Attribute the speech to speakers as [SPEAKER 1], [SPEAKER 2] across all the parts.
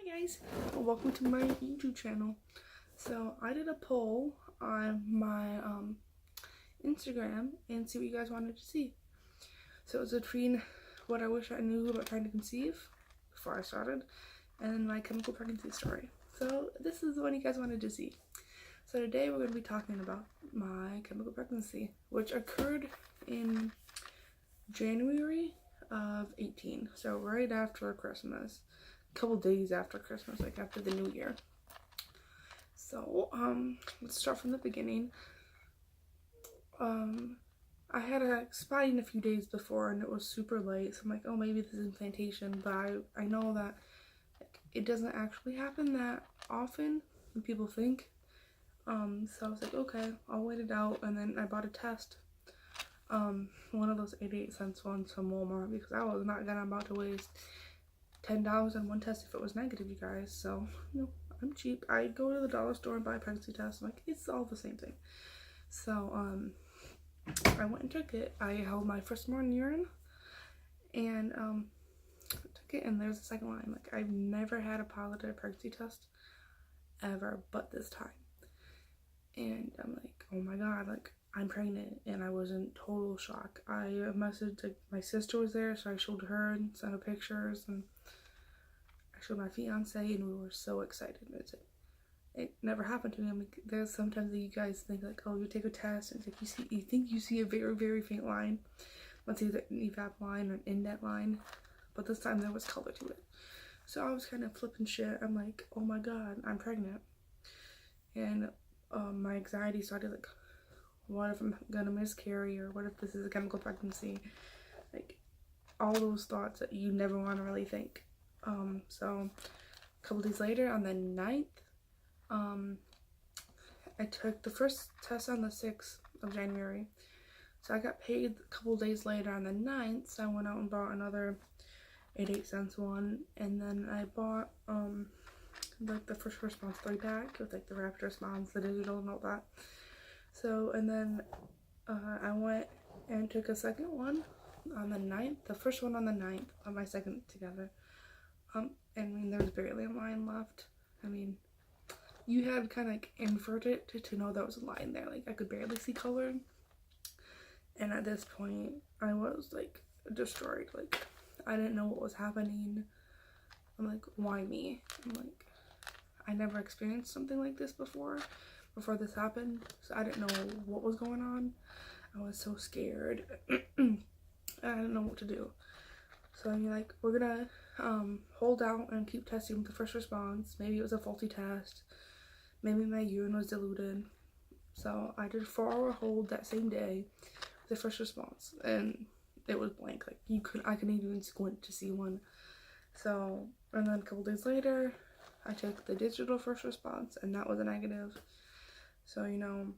[SPEAKER 1] guys, welcome to my YouTube channel. So I did a poll on my Instagram and see what you guys wanted to see. So it was between what I wish I knew about trying to conceive before I started and my chemical pregnancy story. So this is the one you guys wanted to see. So today we're going to be talking about my chemical pregnancy, which occurred in January of 18, so right after Christmas, a couple days after Christmas, like after the new year. So let's start from the beginning. I had a spotting a few days before and it was super late, so I'm like, oh, maybe this is implantation, but I know that it doesn't actually happen that often when people think. So I was like, okay, I'll wait it out, and then I bought a test. One of those 88-cent ones from Walmart, because I was not about to waste $10 on one test if it was negative, you guys. So, you know, I'm cheap. I go to the dollar store and buy a pregnancy test. I'm like, it's all the same thing. So, I went and took it. I held my first morning urine, and took it, and there's the second line. Like, I've never had a positive pregnancy test ever, but this time. And I'm like, oh my god, like, I'm pregnant, and I was in total shock. I messaged, like, my sister was there, so I showed her and sent her pictures, and I showed my fiance, and we were so excited. It never happened to me. I'm like, there's sometimes that you guys think, like, oh, you take a test, and it's like you think you see a very, very faint line. Let's either an evap line or an indent line, but this time there was color to it. So I was kind of flipping shit. I'm like, oh my god, I'm pregnant. And my anxiety started, like, what if I'm gonna miscarry, or what if this is a chemical pregnancy? Like, all those thoughts that you never want to really think. So a couple days later, on the 9th, I took the first test on the 6th of January. So I got paid a couple days later on the 9th, so I went out and bought another 88-cent one, and then I bought like the first response 3-pack with, like, the rapid response, the digital, and all that. So, and then I went and took a second one on the 9th, the first one on the 9th, on my second together. I mean, there was barely a line left. I mean, you had kind of, like, inverted to know there was a line there. Like, I could barely see color. And at this point, I was, like, destroyed. Like, I didn't know what was happening. I'm like, why me? I'm like, I never experienced something like this before this happened, so I didn't know what was going on. I was so scared. I didn't know what to do. So I'm like, we're gonna hold out and keep testing with the first response. Maybe it was a faulty test. Maybe my urine was diluted. So I did a 4-hour hold that same day with the first response, and it was blank. Like, I couldn't even squint to see one. So, and then a couple days later, I took the digital first response, and that was a negative. So, you know,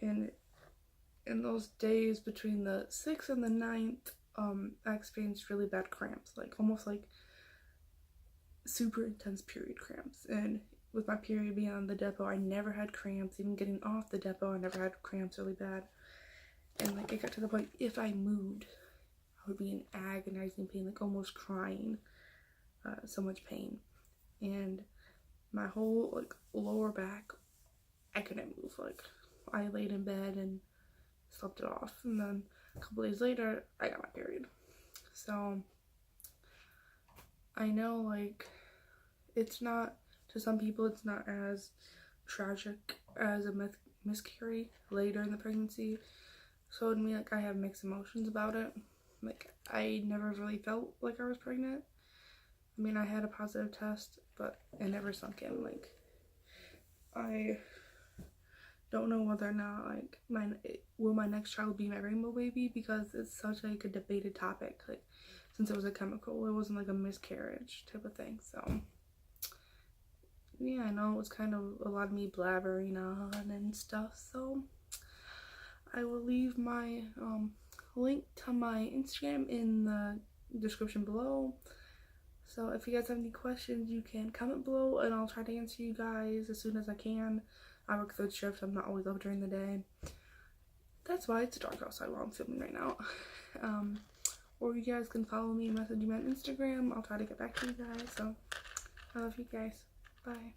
[SPEAKER 1] in those days between the 6th and the 9th, I experienced really bad cramps, like almost like super intense period cramps. And with my period being on the depot, I never had cramps. Even getting off the depot, I never had cramps really bad. And, like, it got to the point, if I moved, I would be in agonizing pain, like almost crying, so much pain. And my whole, like, lower back, I couldn't move. Like, I laid in bed and slept it off, and then a couple days later, I got my period. So I know, like, it's not, to some people, it's not as tragic as a miscarry later in the pregnancy. So to me, like, I have mixed emotions about it. Like, I never really felt like I was pregnant. I mean, I had a positive test, but it never sunk in. Like, I don't know whether or not, like, will my next child be my rainbow baby, because it's such, like, a debated topic. Like, since it was a chemical, it wasn't like a miscarriage type of thing. So yeah, I know it was kind of a lot of me blabbering on and stuff. So I will leave my link to my Instagram in the description below. So if you guys have any questions, you can comment below, and I'll try to answer you guys as soon as I can. I work third shift, I'm not always up during the day. That's why it's dark outside while I'm filming right now. Or you guys can follow me and message me on Instagram. I'll try to get back to you guys. So I love you guys. Bye.